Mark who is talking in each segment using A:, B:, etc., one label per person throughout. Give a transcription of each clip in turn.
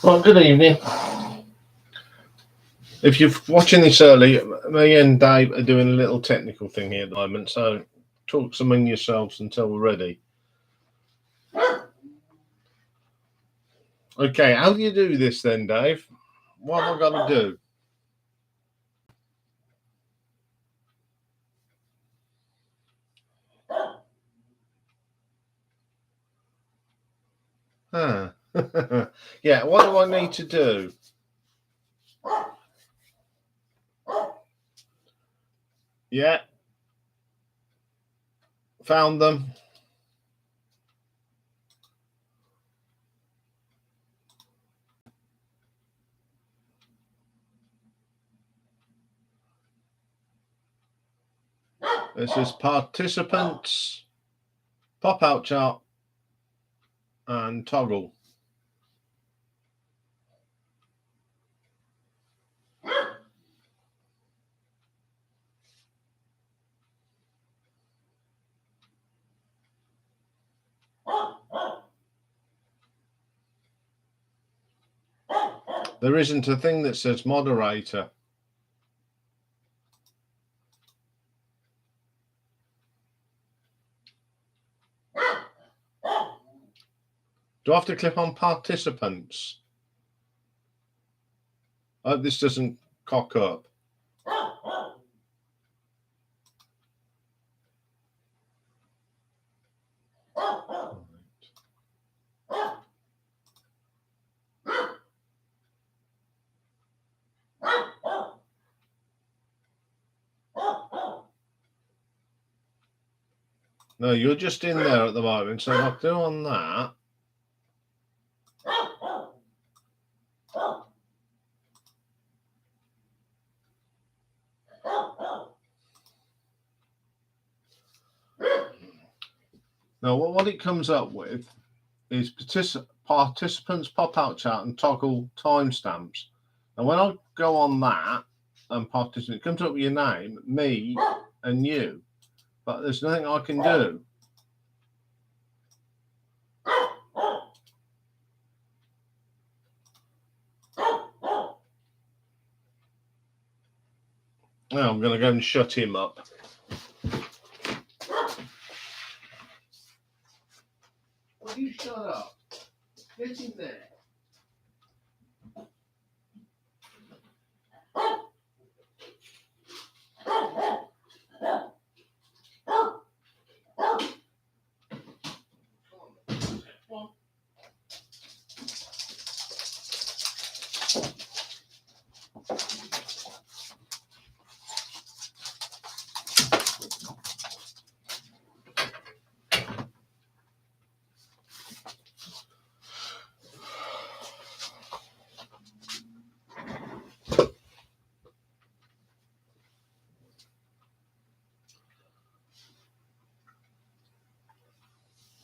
A: Well, good evening. If you're watching this early, me and Dave are doing a little technical thing here at the moment, so talk among yourselves until we're ready. Okay, how do you do this then, Dave? What have I got to do? Huh. Yeah, what do I need to do? Yeah, found them. This is participants, pop out chart, and toggle. There isn't a thing that says moderator. Do I have to click on participants? I hope this doesn't cock up. No, you're just in there at the moment, so I'll do on that. Now, what it comes up with is participants pop-out chat and toggle timestamps. And when I go on that and participant, it comes up with your name, me, and you. But there's nothing I can do. Now I'm going to go and shut him up. Will you shut up? Get in there.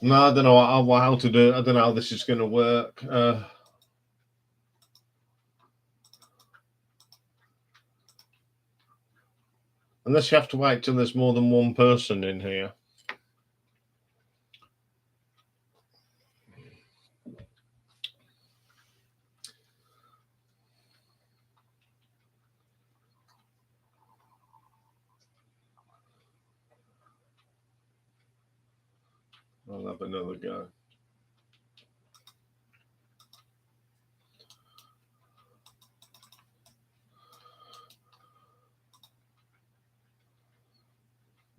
A: No, I don't know how to do it. I don't know how this is going to work. Unless you have to wait till there's more than one person in here. I'll have another go.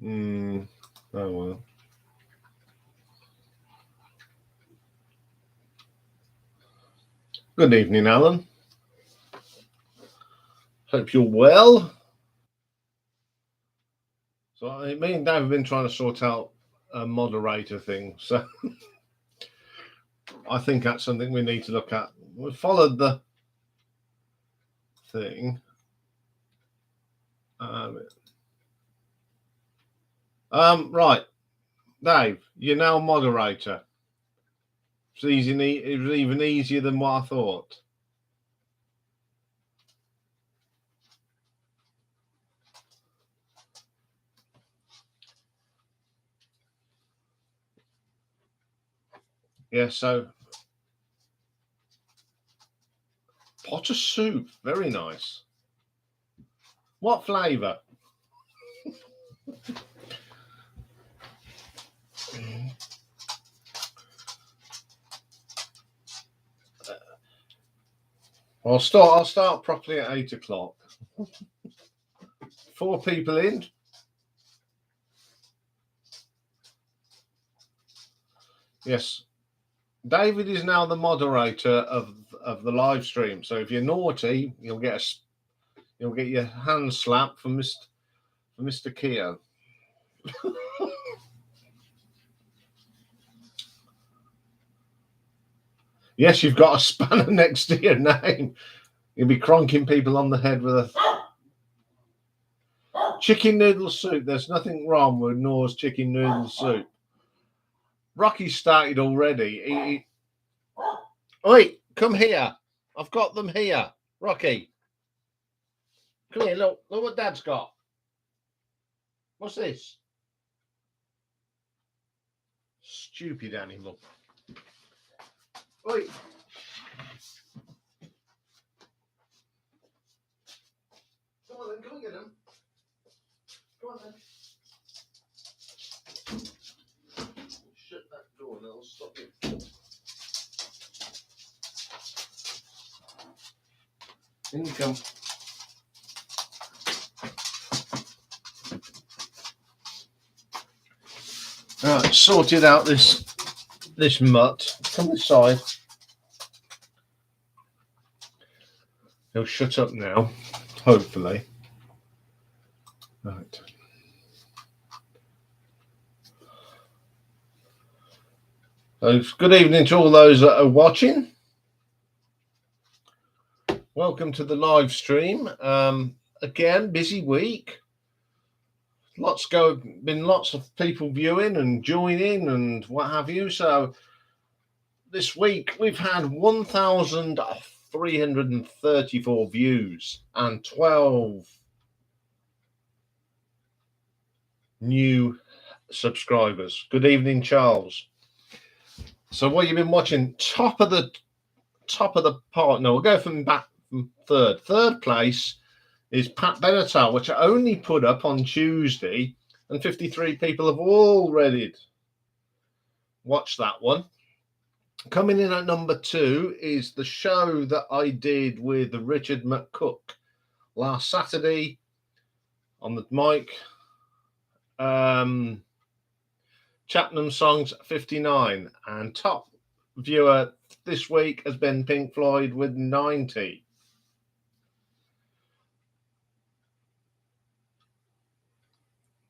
A: Oh well. Good evening, Alan. Hope you're well. So me and Dave have been trying to sort out a moderator thing. So I think that's something we need to look at. We followed the thing. Right, Dave, you're now moderator. It's easy. It was even easier than what I thought. Yeah. So Pot of soup, very nice. What flavour? I'll start properly at 8 o'clock. 4 people in. Yes. David is now the moderator of the live stream. So if you're naughty, you'll get your hand slapped from Mr. Keogh. Yes, you've got a spanner next to your name. You'll be cronking people on the head with a chicken noodle soup. There's nothing wrong with Noah's chicken noodle soup. Rocky started already. Oi, come here. I've got them here. Rocky. Come here, look what Dad's got. What's this? Stupid animal. Oi. Come on then, go and get them. Go on then. Shut that door and I'll stop you. In you come. Right, sorted out this mutt. Come this side. He'll shut up now, hopefully. Right. So, good evening to all those that are watching. Welcome to the live stream. Again, busy week. Been lots of people viewing and joining and what have you. So this week we've had 1,334 views and 12 new subscribers. Good evening, Charles. So what you've been watching, top of the part. No, we'll go from back from third. Third place is Pat Benatar, which I only put up on Tuesday, and 53 people have already watched that one. Coming in at number 2 is the show that I did with Richard McCook last Saturday on the mic. Chapman Songs 59, and top viewer this week has been Pink Floyd with 90.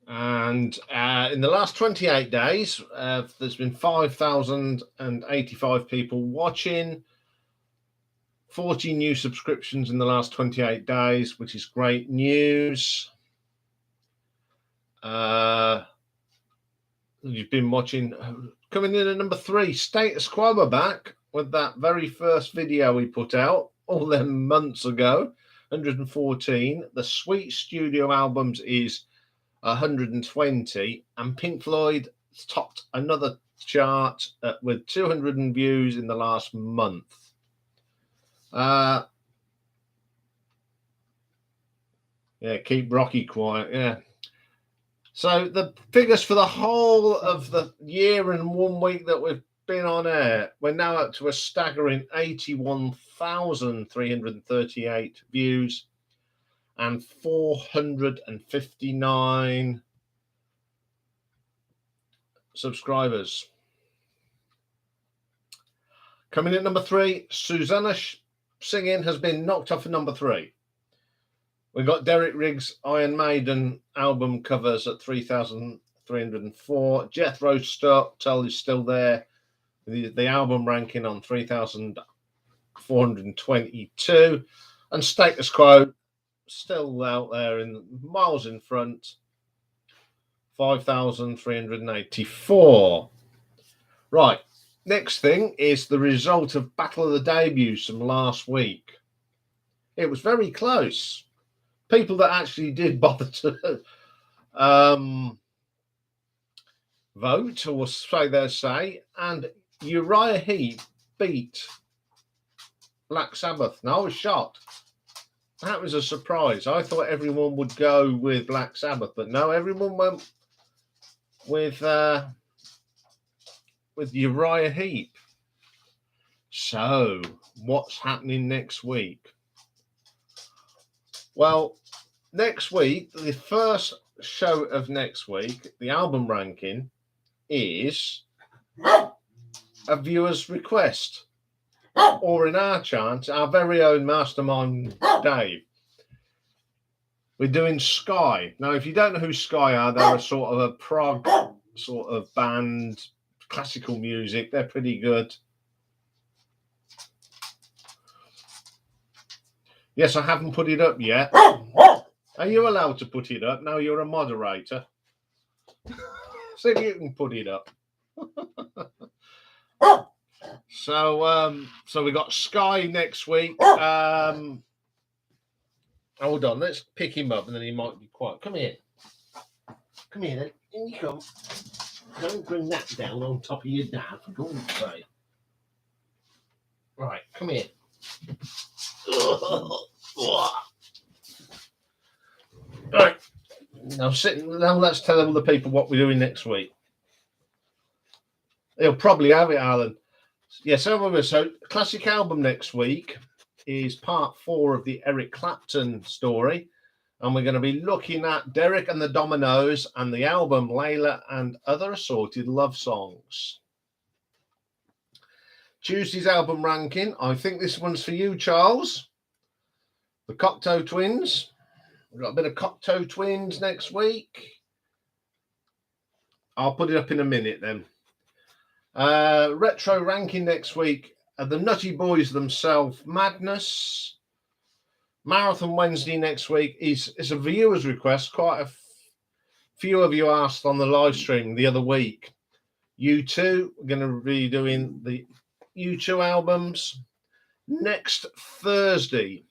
A: And in the last 28 days, there's been 5,085 people watching, 40 new subscriptions in the last 28 days, which is great news. You've been watching. Coming in at number 3, Status Quo are back with that very first video we put out all them months ago, 114. The Sweet Studio albums is 120, and Pink Floyd topped another chart with 200 views in the last month. Yeah, keep Rocky quiet. Yeah. So the figures for the whole of the year and 1 week that we've been on air, we're now up to a staggering 81,338 views and 459 subscribers. Coming in at number 3, Susanna Singing has been knocked off at number 3. We've got Derek Riggs' Iron Maiden album covers at 3,304. Jethro Tull is still there. The album ranking on 3,422. And Status Quo still out there in miles in front, 5,384. Right. Next thing is the result of Battle of the Debuts from last week. It was very close. People that actually did bother to vote or say their say, and Uriah Heep beat Black Sabbath. Now, I was shocked. That was a surprise. I thought everyone would go with Black Sabbath, but no, everyone went with Uriah Heep. So, what's happening next week? Well, next week, the first show of next week, the album ranking is a viewer's request, or in our chant, our very own mastermind Dave. We're doing Sky. Now, if you don't know who Sky are, they're a sort of a prog sort of band, classical music. They're pretty good. Yes, I haven't put it up yet. Are you allowed to put it up? No, you're a moderator. See if you can put it up. So we got Sky next week. Hold on, let's pick him up and then he might be quiet. Come here. Come here then. In you come. Don't bring that down on top of your dad, for God's sake. Right, come here. Right. Now let's tell all the people what we're doing next week. They'll probably have it, Alan. Yes, so classic album next week is part 4 of the Eric Clapton story. And we're going to be looking at Derek and the Dominos and the album Layla and Other Assorted Love Songs. Tuesday's album ranking. I think this one's for you, Charles. The Cocteau Twins. We've got a bit of Cocteau Twins next week. I'll put it up in a minute then. Retro ranking next week. The Nutty Boys themselves. Madness. Marathon Wednesday next week is a viewer's request. Quite a few of you asked on the live stream the other week. U2, we're going to be doing the U2 albums next Thursday.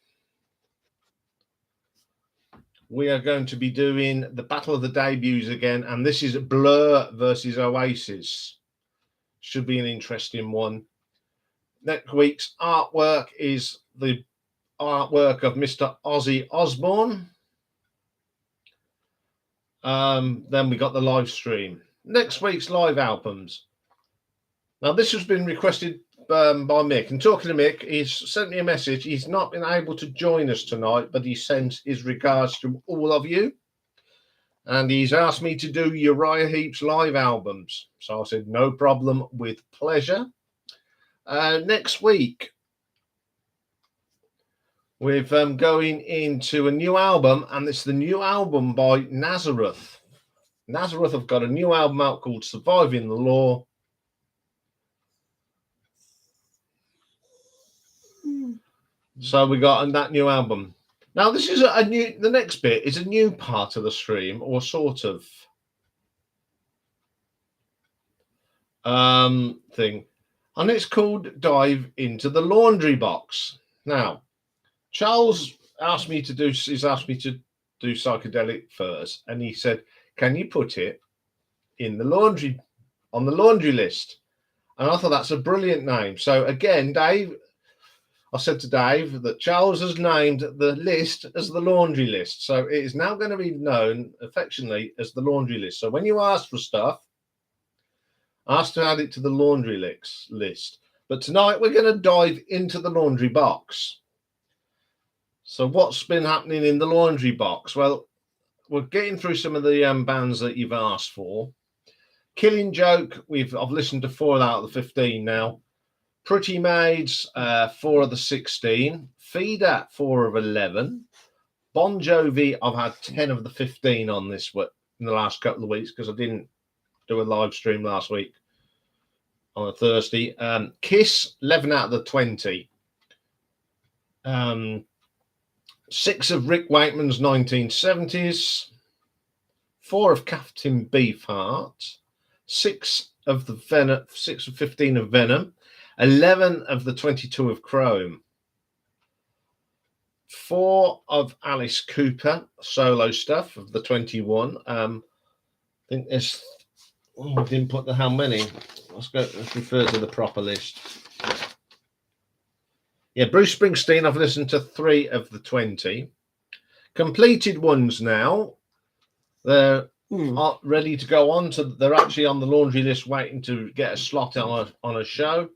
A: We are going to be doing the Battle of the Debuts again, and this is Blur versus Oasis. Should be an interesting one. Next week's artwork is the artwork of Mr. Ozzy Osbourne. Then we got the live stream. Next week's live albums. Now, this has been requested by Mick. And talking to Mick, he's sent me a message. He's not been able to join us tonight, but he sent his regards to all of you. And he's asked me to do Uriah Heep's live albums. So I said, no problem, with pleasure. Next week, we're going into a new album, and it's the new album by NAZARETH. NAZARETH have got a new album out called Surviving the Law. So we got that new album. Now, this is the next bit is a new part of the stream, or sort of thing. And it's called Dive into the Laundry Box. Now, Charles asked me to do psychedelic first, and he said, can you put it in the laundry, on the laundry list? And I thought that's a brilliant name. So again, Dave, I said to Dave that Charles has named the list as the laundry list. So it is now going to be known affectionately as the laundry list. So when you ask for stuff, ask to add it to the laundry list. But tonight we're going to dive into the laundry box. So what's been happening in the laundry box? Well, we're getting through some of the bands that you've asked for. Killing Joke, I've listened to 4 out of the 15 now. Pretty Maids, 4 of the 16. Feeder, 4 of 11. Bon Jovi, I've had 10 of the 15 on this in the last couple of weeks because I didn't do a live stream last week on a Thursday. Kiss, 11 out of the 20. 6 of Rick Wakeman's 1970s. 4 of Captain Beefheart. 6 of 15 of Venom. 11 of the 22 of Chrome. 4 of Alice Cooper, solo stuff of the 21. I think there's, I didn't put how many. Let's refer to the proper list. Yeah, Bruce Springsteen, I've listened to 3 of the 20. Completed ones now. They're ready to go on. They're actually on the laundry list waiting to get a slot on a show.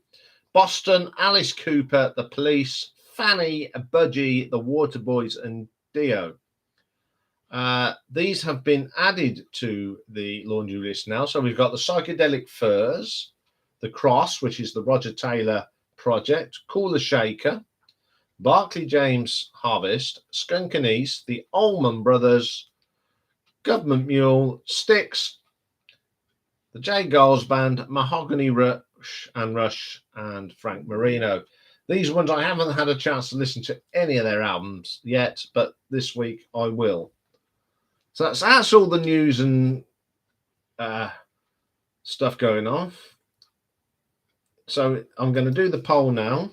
A: Boston, Alice Cooper, The Police, Fanny, Budgie, The Waterboys, and Dio. These have been added to the laundry list now. So we've got the Psychedelic Furs, The Cross, which is the Roger Taylor project, Cooler Shaker, Barclay James Harvest, Skunk Anise, the Allman Brothers, Government Mule, Styx, the J. Giles Band, Mahogany Rush, and Frank Marino. These ones I haven't had a chance to listen to any of their albums yet, but this week I will. So that's all the news and stuff going on. So I'm going to do the poll now.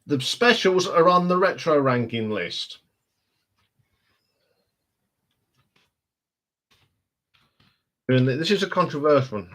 A: The specials are on the retro ranking list. And this is a controversial one.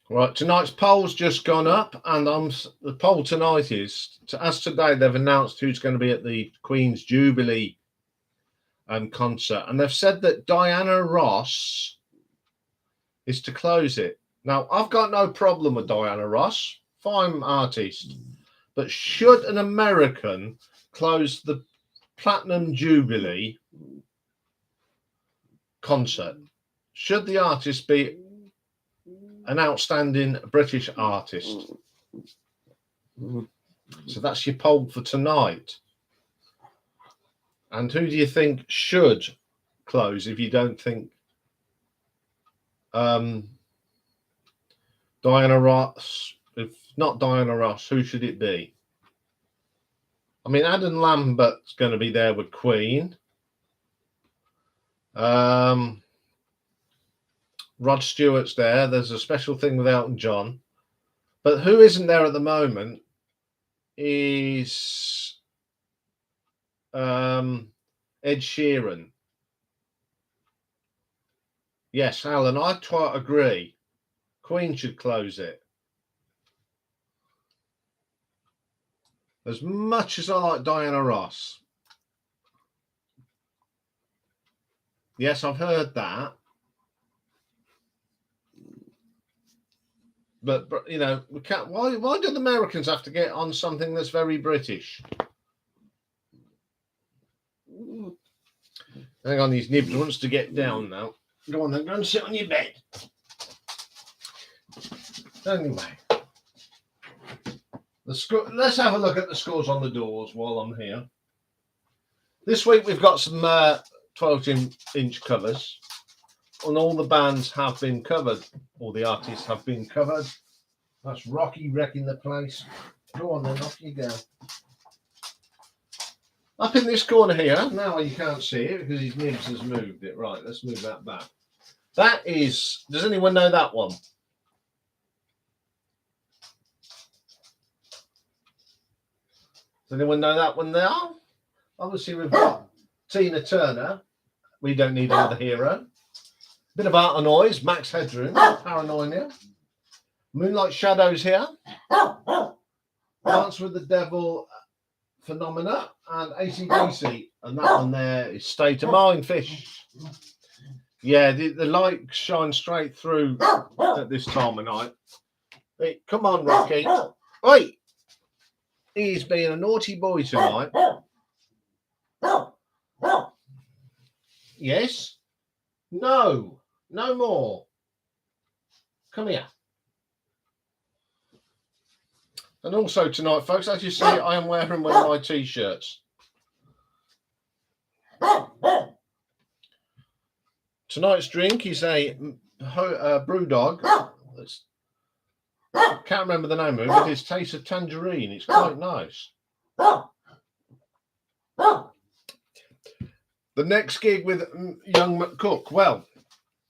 A: Right, tonight's poll's just gone up, and the poll tonight is, as today they've announced who's going to be at the Queen's Jubilee concert, and they've said that Diana Ross is to close it. Now, I've got no problem with Diana Ross, fine artist, but should an American close the Platinum Jubilee concert? Should the artist be an outstanding British artist? So that's your poll for tonight. And who do you think should close if you don't think Diana Ross? If not Diana Ross, who should it be? I mean, Adam Lambert's going to be there with Queen. Rod Stewart's there. There's a special thing with Elton John. But who isn't there at the moment is Ed Sheeran. Yes, Alan, I quite agree. Queen should close it. As much as I like Diana Ross. Yes, I've heard that. But you know, we can't. Why do the Americans have to get on something that's very British? Hang on, these nibs wants to get down now. Go on then, go and sit on your bed. Anyway, let's have a look at the scores on the doors while I'm here. This week we've got some 12-inch covers, and all the bands have been covered. All the artists have been covered. That's Rocky wrecking the place. Go on then, off you go. Up in this corner here, now you can't see it because his nibs has moved it. Right, let's move that back. That is, does anyone know that one? Does anyone know that one there? Obviously, we've got Tina Turner. We Don't Need Another Hero. Bit of Art and Noise, Max Headroom, Paranoia. Moonlight Shadows here. Dance with the Devil, Phenomena, and AC/DC. And that one there is State of Mind, Fish. Yeah, the light shines straight through at this time of night. Hey, come on, Rocky. Oi! He's being a naughty boy tonight. Yes? No. No more. Come here. And also tonight, folks, as you see, I am wearing one of my T-shirts. Tonight's drink is a brew dog. Can't remember the name of it, but it's Taste of Tangerine. It's quite nice. The next gig with Young McCook. Well,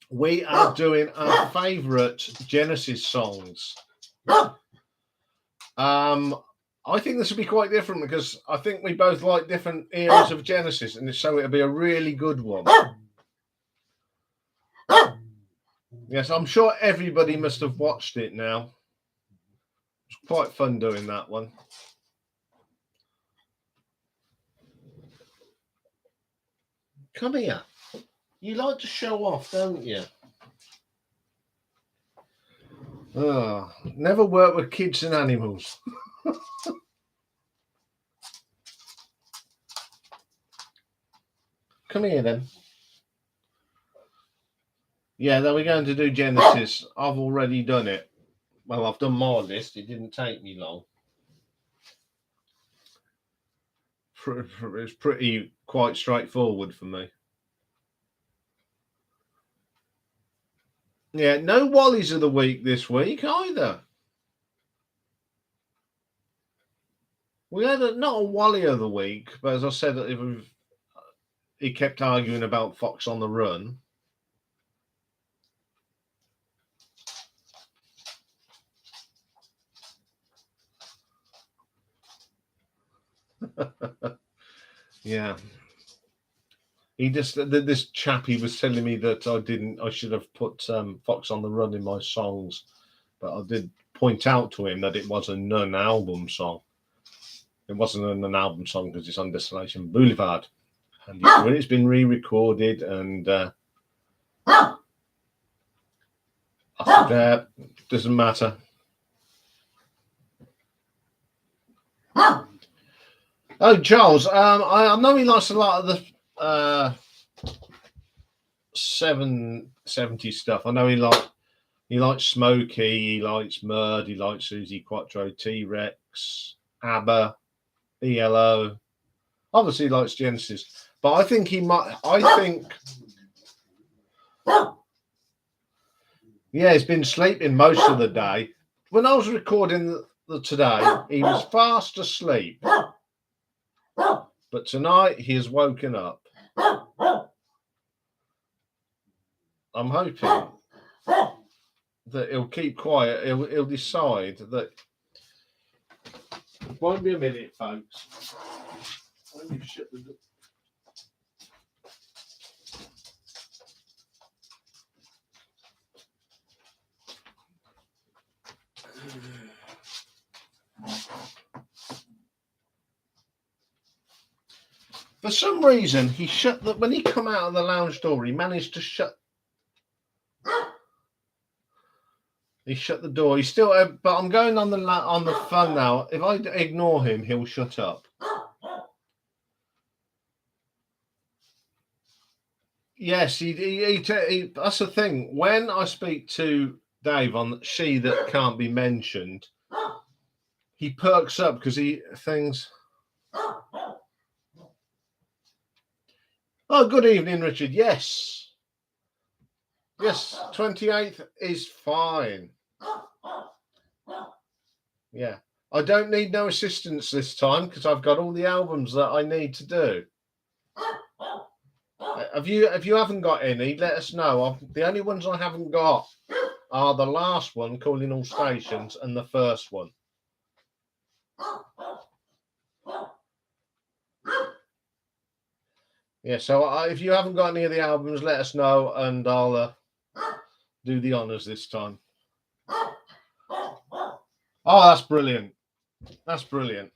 A: we are doing our favourite Genesis songs. I think this will be quite different because I think we both like different eras of Genesis, and so it'll be a really good one. Yes, I'm sure everybody must have watched it now. It's quite fun doing that one. Come here. You like to show off, don't you? Oh, never work with kids and animals. Come here then. Yeah, then we're going to do Genesis. I've already done it. Well, I've done my list. It didn't take me long. It's pretty quite straightforward for me. Yeah, no Wallies of the week this week either. We had not a Wally of the week, but as I said, he kept arguing about Fox on the Run. Yeah. This chappie was telling me that I should have put Fox on the Run in my songs, but I did point out to him that it was a non-album song. It wasn't a non-album song because it's on Desolation Boulevard, and when it's been re-recorded, and I said, doesn't matter. Oh, Charles, I know he likes a lot of the 70s stuff. I know he likes Smokey, he likes Murd, he likes Susie Quattro, T-Rex, ABBA, ELO. Obviously, he likes Genesis, but I think he might. Yeah, he's been sleeping most of the day. When I was recording today, he was fast asleep. But tonight he has woken up. I'm hoping that he'll keep quiet. He'll decide that. It won't be a minute, folks. Let me shut the door. For some reason, when he come out of the lounge door, he managed to shut. He shut the door. He's still, but I'm going on the phone now. If I ignore him, he'll shut up. Yes, he that's the thing. When I speak to Dave on She That Can't Be Mentioned, he perks up because he thinks. Oh, good evening, Richard. Yes, 28th is fine. Yeah, I don't need no assistance this time because I've got all the albums that I need to do. If you haven't got any, let us know. The only ones I haven't got are the last one, Calling All Stations, and the first one. Yeah, so if you haven't got any of the albums, let us know, and I'll do the honours this time. Oh, that's brilliant. That's brilliant.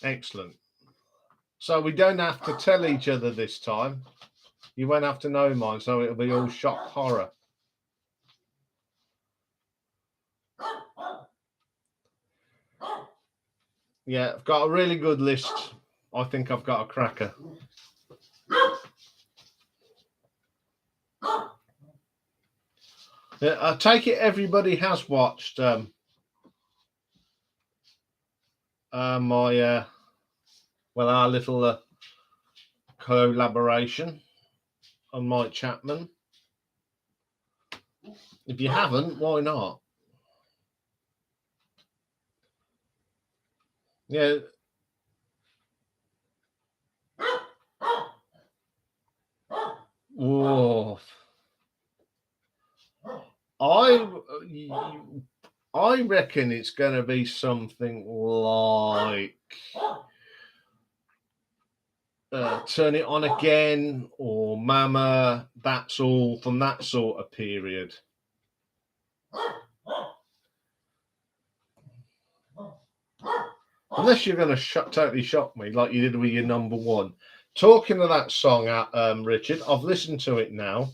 A: Excellent. So we don't have to tell each other this time. You won't have to know mine, so it'll be all shock horror. Yeah, I've got a really good list. I think I've got a cracker. Yeah, I take it everybody has watched our little collaboration on Mike Chapman. If you haven't, why not? Yeah. Whoa. I reckon it's going to be something like Turn It On Again or Mama, That's All, from that sort of period. Unless you're going to totally shock me like you did with your number one. Talking of that song, Richard, I've listened to it now.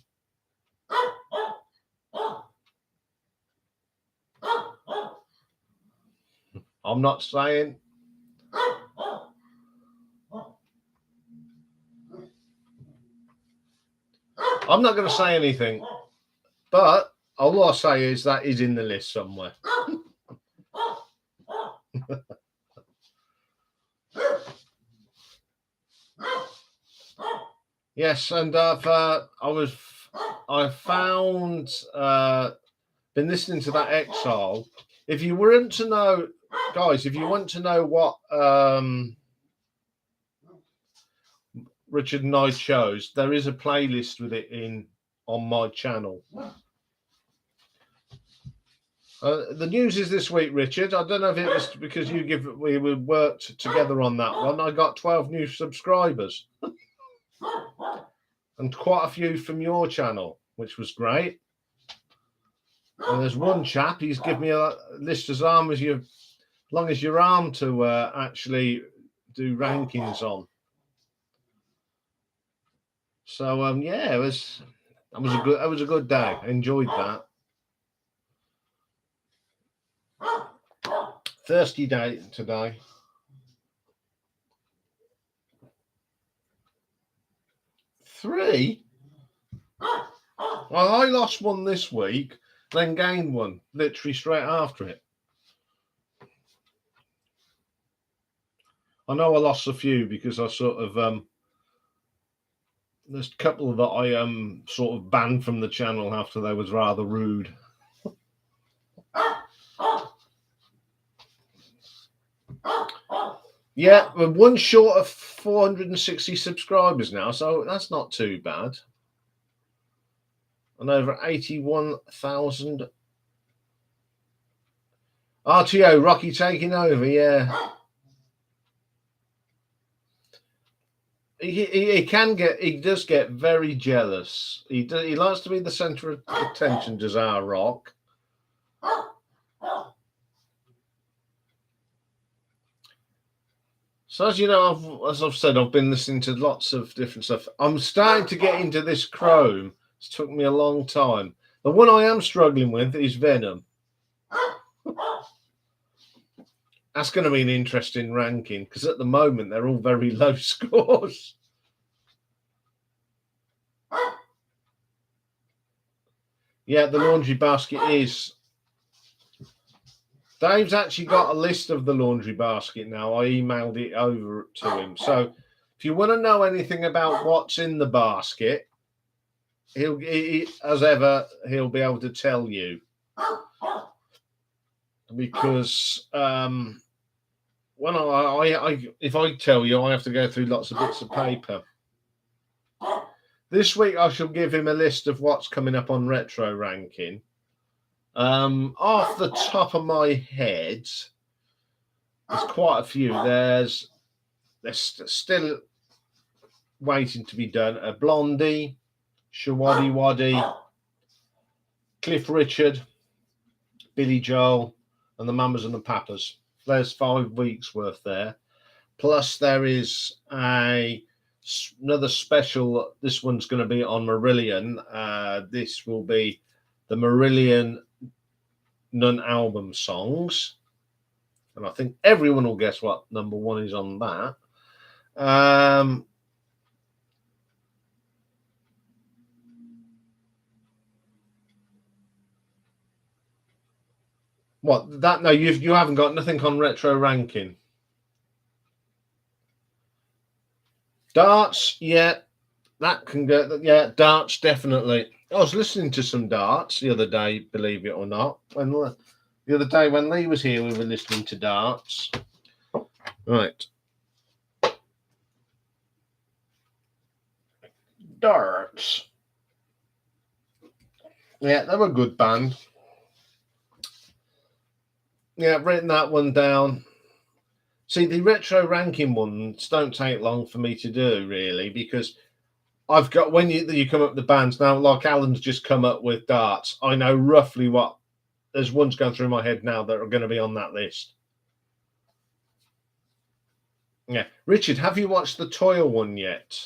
A: I'm not saying. I'm not going to say anything, but all I'll say is that is in the list somewhere. Yes, and I've found been listening to that Exile. If you weren't to know, guys, if you want to know what Richard and I chose, there is a playlist with it on my channel. The news is this week, Richard. I don't know if it was because we worked together on that one. I got 12 new subscribers. And quite a few from your channel, which was great. And there's one chap, he's given me a list as long as your arm to actually do rankings on. So yeah, it was a good day. I enjoyed that. Thirsty day today. Three? Well, I lost one this week, then gained one literally straight after it. I know I lost a few because I sort of there's a couple that I sort of banned from the channel after they was rather rude. Yeah, we're one short of 460 subscribers now, so that's not too bad. And over 81,000. RTO, Rocky taking over, yeah. He does get very jealous. He likes to be the centre of attention, does our Rock. So as you know, as I've said, I've been listening to lots of different stuff. I'm starting to get into this Chrome. It's took me a long time. The one I am struggling with is Venom. That's going to be an interesting ranking because at the moment they're all very low scores. Yeah, the laundry basket is. Dave's actually got a list of the laundry basket now. I emailed it over to him. So if you want to know anything about what's in the basket, he'll be able to tell you. Because when if I tell you, I have to go through lots of bits of paper. This week I shall give him a list of what's coming up on retro ranking. Off the top of my head, there's quite a few. There's still waiting to be done. A Blondie, Shawaddy Waddy, Cliff Richard, Billy Joel, and the Mamas and the Papas. There's 5 weeks worth there. Plus there is another special. This one's going to be on Marillion. This will be the Marillion non-album songs, and I think everyone will guess what number one is on that. What that? No, you haven't got nothing on retro ranking. Darts, yeah, that can go. Yeah, darts definitely. I was listening to some darts the other day, believe it or not. When the other day when Lee was here, we were listening to darts. Right. Darts. Yeah, they were a good band. Yeah, I've written that one down. See, the retro ranking ones don't take long for me to do, really, because I've got, when you come up with the bands now, like Alan's just come up with darts, I know roughly what, there's ones going through my head now that are going to be on that list. Yeah. Richard, have you watched the Toya one yet?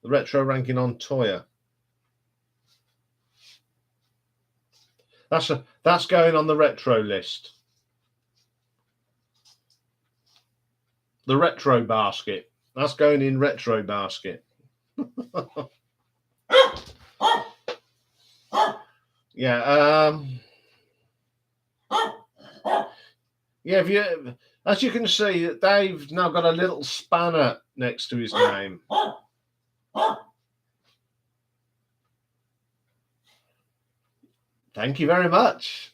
A: The retro ranking on Toya. That's going on the retro list. The retro basket. That's going in retro basket. Yeah. Yeah. If you, as you can see, Dave's now got a little spanner next to his name. Thank you very much.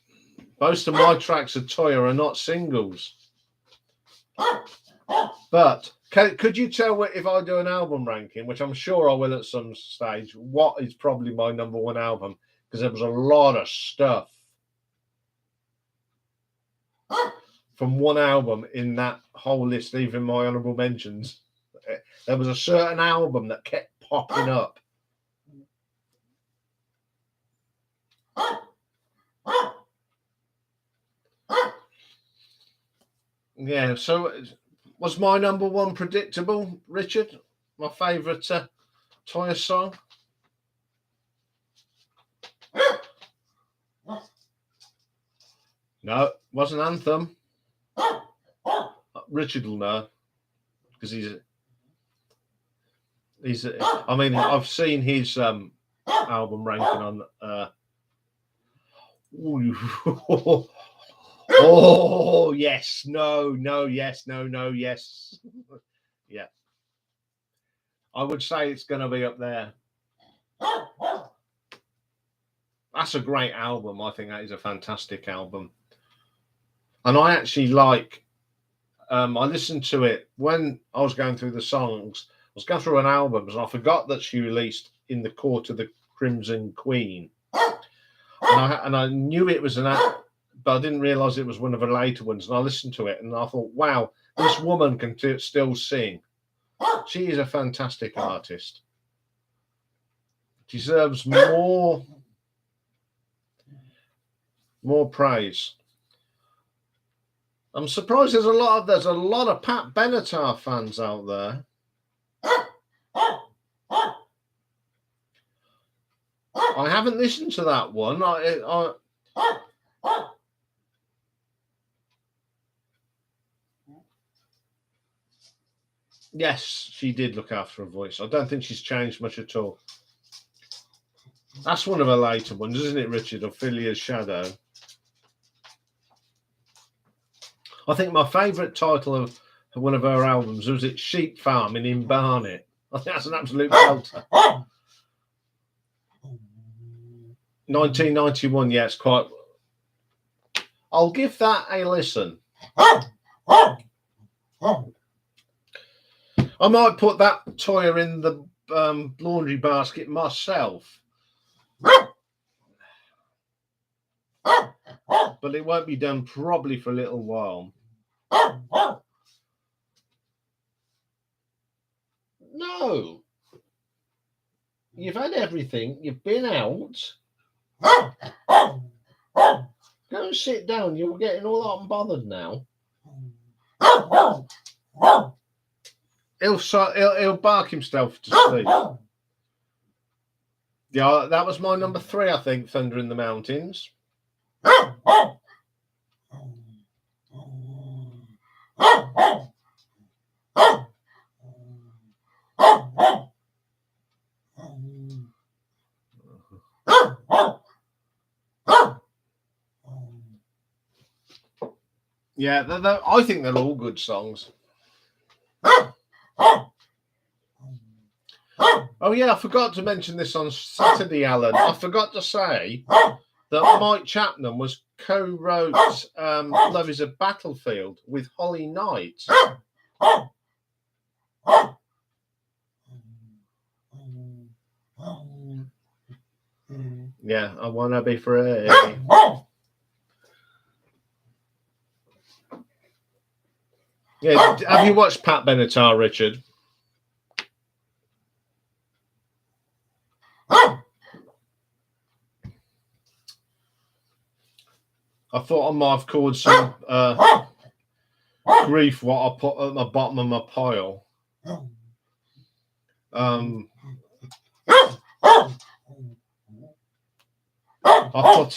A: Most of my tracks of Toya are not singles. But could you tell if I do an album ranking, which I'm sure I will at some stage, what is probably my number one album? Because there was a lot of stuff from one album in that whole list, even my honourable mentions. There was a certain album that kept popping up. Yeah, so was my number one predictable, Richard? My favourite Toya song? No, wasn't Anthem. Richard will know because he's. I mean, I've seen his album ranking on. Oh yes, no, yes, no, yes. Yeah, I would say it's going to be up there. That's a great album. I think that is a fantastic album, and I actually like. I listened to it when I was going through the songs. I was going through an album, and I forgot that she released In the Court of the Crimson Queen, and I knew it was but I didn't realise it was one of her later ones. And I listened to it, and I thought, wow, this woman can still sing. She is a fantastic artist. Deserves more praise. I'm surprised there's a lot of Pat Benatar fans out there. I haven't listened to that one. Yes, she did look after her voice. I don't think she's changed much at all. That's one of her later ones, isn't it, Richard? Ophelia's Shadow. I think my favourite title of one of her albums was it Sheep Farming in Barnet. I think that's an absolute belter. 1991, yes, quite. I'll give that a listen. I might put that Toya in the laundry basket myself. But it won't be done probably for a little while. No. You've had everything. You've been out. Go and sit down. You're getting all hot and bothered now. He'll bark himself to sleep. Yeah, that was my number 3, I think, Thunder in the Mountains. Yeah, I think they're all good songs. Oh yeah, I forgot to mention this on Saturday, Alan. I forgot to say that Mike Chapman was co-wrote Love is a Battlefield with Holly Knight. Yeah, I want to be free. Yeah, have you watched Pat Benatar, Richard? I thought I might have caused some grief what I put at the bottom of my pile. I put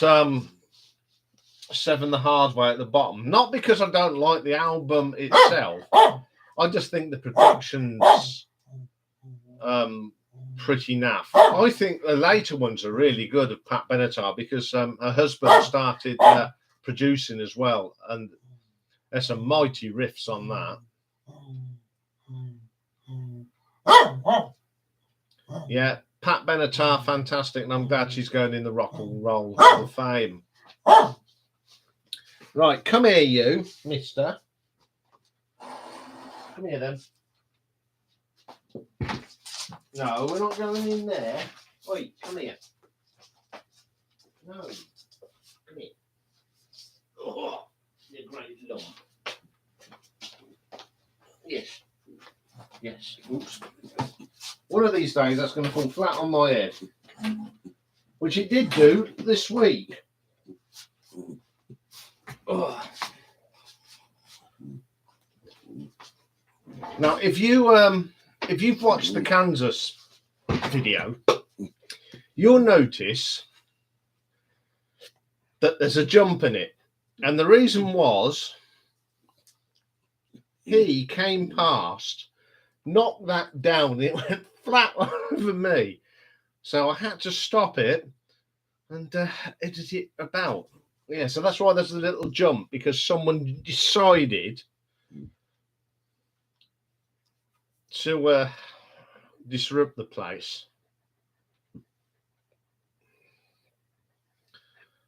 A: Seven the Hard Way at the bottom. Not because I don't like the album itself. I just think the production's pretty naff. I think the later ones are really good of Pat Benatar because her husband started producing as well, and there's some mighty riffs on that. Yeah, Pat Benatar, fantastic, and I'm glad she's going in the Rock and Roll Hall of Fame. Right, come here, you, mister. Come here, then. No, we're not going in there. Wait, come here. No, come here. Oh, you great lump. Yes. Yes. Oops. One of these days, that's going to fall flat on my head, which it did do this week. Oh. Now, if you've watched the Kansas video, you'll notice that there's a jump in it, and the reason was he came past, knocked that down, and it went flat over me, so I had to stop it and edit it about. Yeah, so that's why there's a little jump, because someone decided to disrupt the place.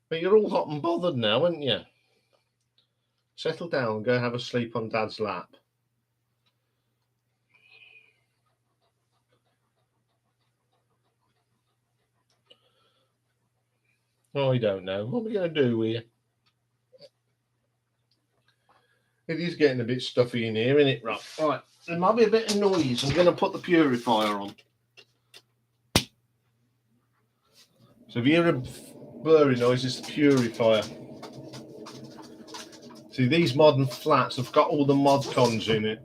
A: But you're all hot and bothered now, aren't you? Settle down and go have a sleep on Dad's lap. Oh, I don't know. What are we going to do with you? It is getting a bit stuffy in here, isn't it? Right. There might be a bit of noise. I'm going to put the purifier on. So if you hear a blurry noise, it's the purifier. See, these modern flats have got all the mod cons in it.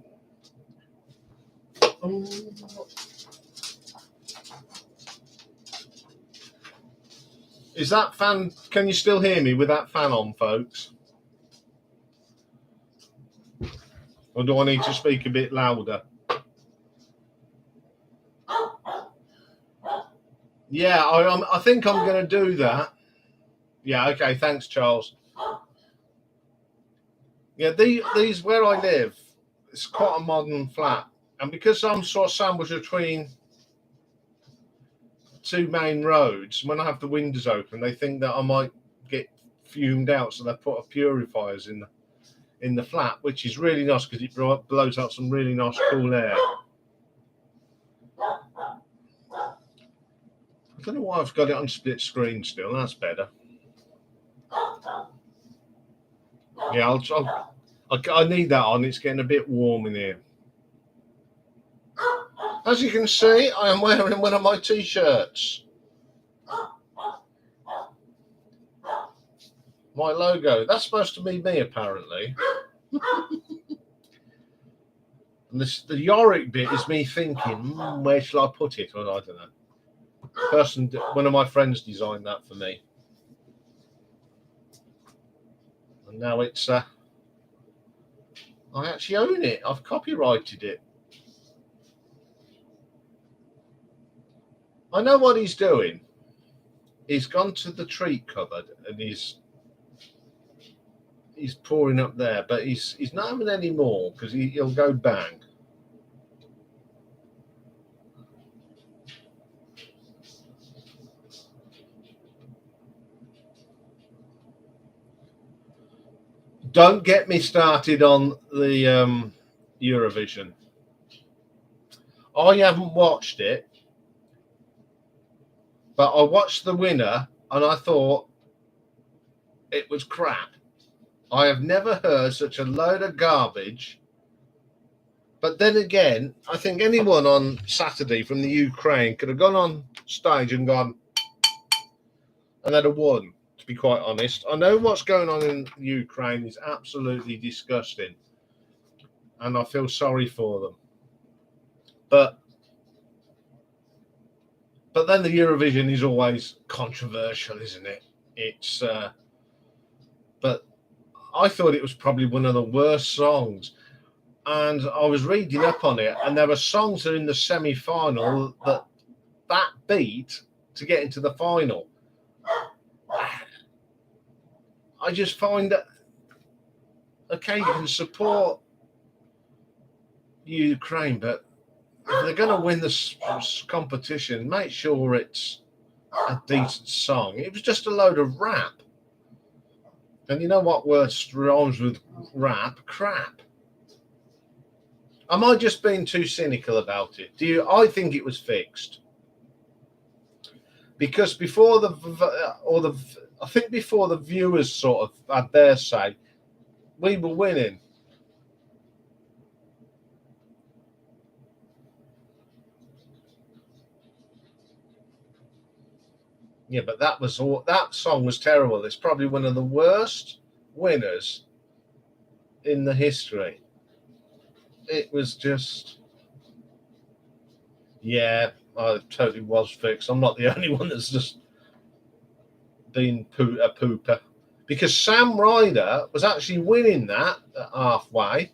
A: Is that fan? Can you still hear me with that fan on, folks? Or do I need to speak a bit louder? Yeah, I think I'm going to do that. Yeah, okay, thanks, Charles. Yeah, these where I live, it's quite a modern flat. And because I'm sort of sandwiched between two main roads, when I have the windows open, they think that I might get fumed out, so they put purifiers in the flat, which is really nice because it blows out some really nice cool air. I don't know why I've got it on split screen still. That's better. Yeah, I need that on. It's getting a bit warm in here. As you can see, I am wearing one of my t-shirts. My logo. That's supposed to be me, apparently. And the Yorick bit is me thinking, where shall I put it? Or I don't know. One of my friends designed that for me. And now it's, I actually own it. I've copyrighted it. I know what he's doing. He's gone to the treat cupboard and he's pouring up there, but he's not having any more because he'll go bang. Don't get me started on the Eurovision. I haven't watched it, but I watched the winner and I thought it was crap. I have never heard such a load of garbage. But then again, I think anyone on Saturday from the Ukraine could have gone on stage and gone, and they'd have won, to be quite honest. I know what's going on in Ukraine is absolutely disgusting, and I feel sorry for them. But then the Eurovision is always controversial, isn't it? It's but I thought it was probably one of the worst songs. And I was reading up on it, and there were songs that are in the semi-final that beat to get into the final. I just find that, okay, you can support Ukraine, but if they're going to win this competition, make sure it's a decent song. It was just a load of rap. And you know what word rhymes with rap? Crap. Am I just being too cynical about it? I think it was fixed. Because before I think before the viewers sort of had their say, we were winning. Yeah, but that song was terrible. It's probably one of the worst winners in the history. It was just, yeah, I totally was fixed. I'm not the only one that's just been a pooper. Because Sam Ryder was actually winning that at halfway.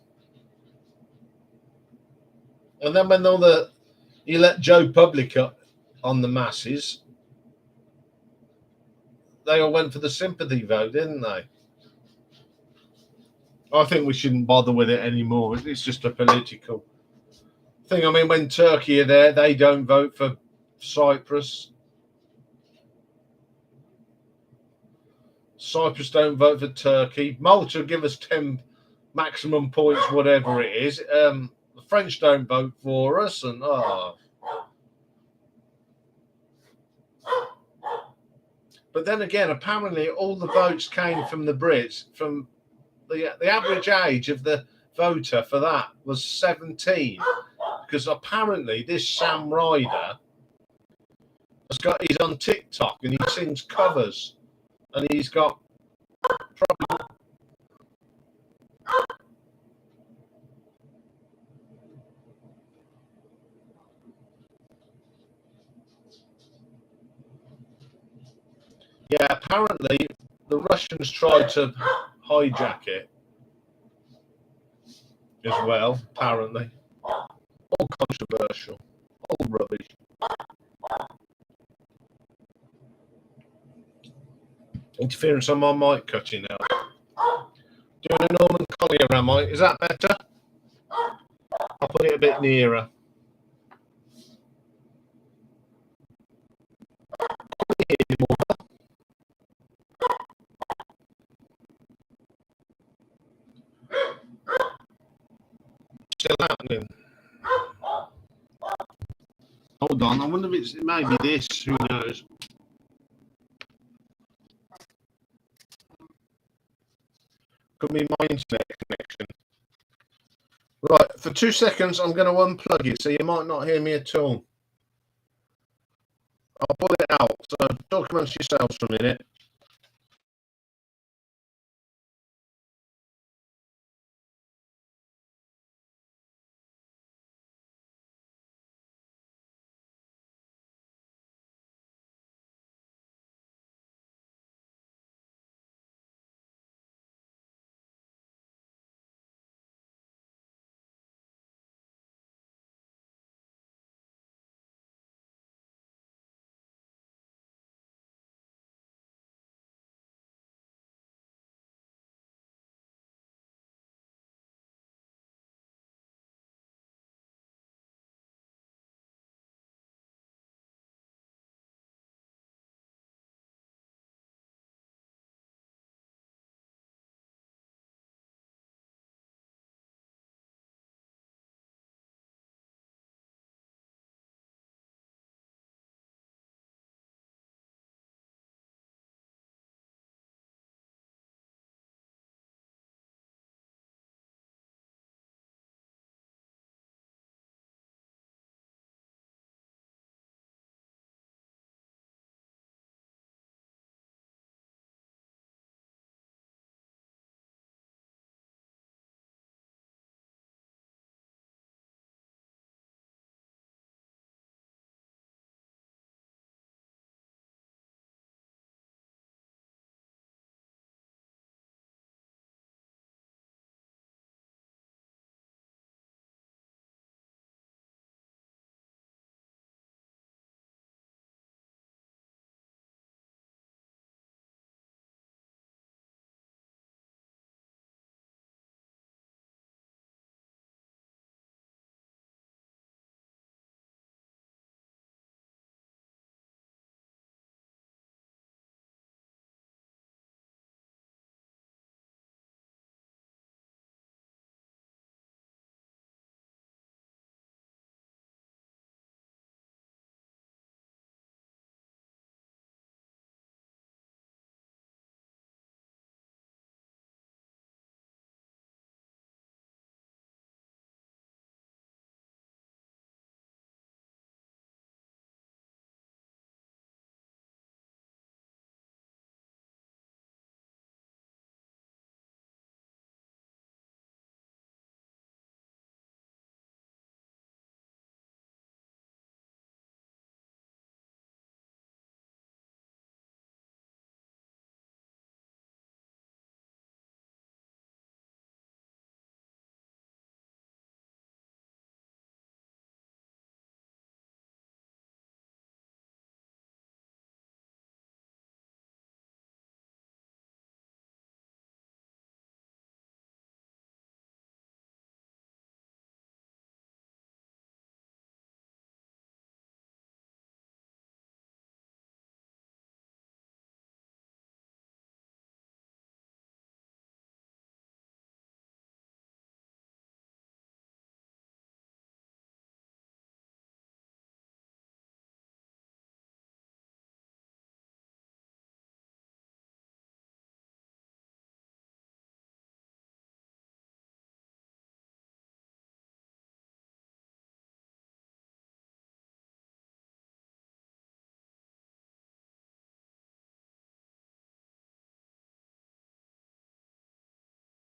A: And then when you let Joe Public up on the masses, they all went for the sympathy vote, didn't they? I think we shouldn't bother with it anymore. It's just a political thing. I mean, when Turkey are there, they don't vote for Cyprus. Cyprus don't vote for Turkey. Malta give us 10 maximum points, whatever it is. The French don't vote for us, and But then again, apparently all the votes came from the Brits. From the average age of the voter for that was 17, because apparently this Sam Ryder he's on TikTok and he sings covers, and he's got probably. Yeah, apparently the Russians tried to hijack it as well, apparently. All controversial, all rubbish. Interference on my mic cutting out. Doing a Norman Collier, am I? Is that better? I'll put it a bit nearer. Still happening. Hold on, I wonder if it may be this. Who knows? Could be my internet connection. Right, for 2 seconds, I'm going to unplug it, so you might not hear me at all. I'll pull it out. So talk amongst yourselves for a minute.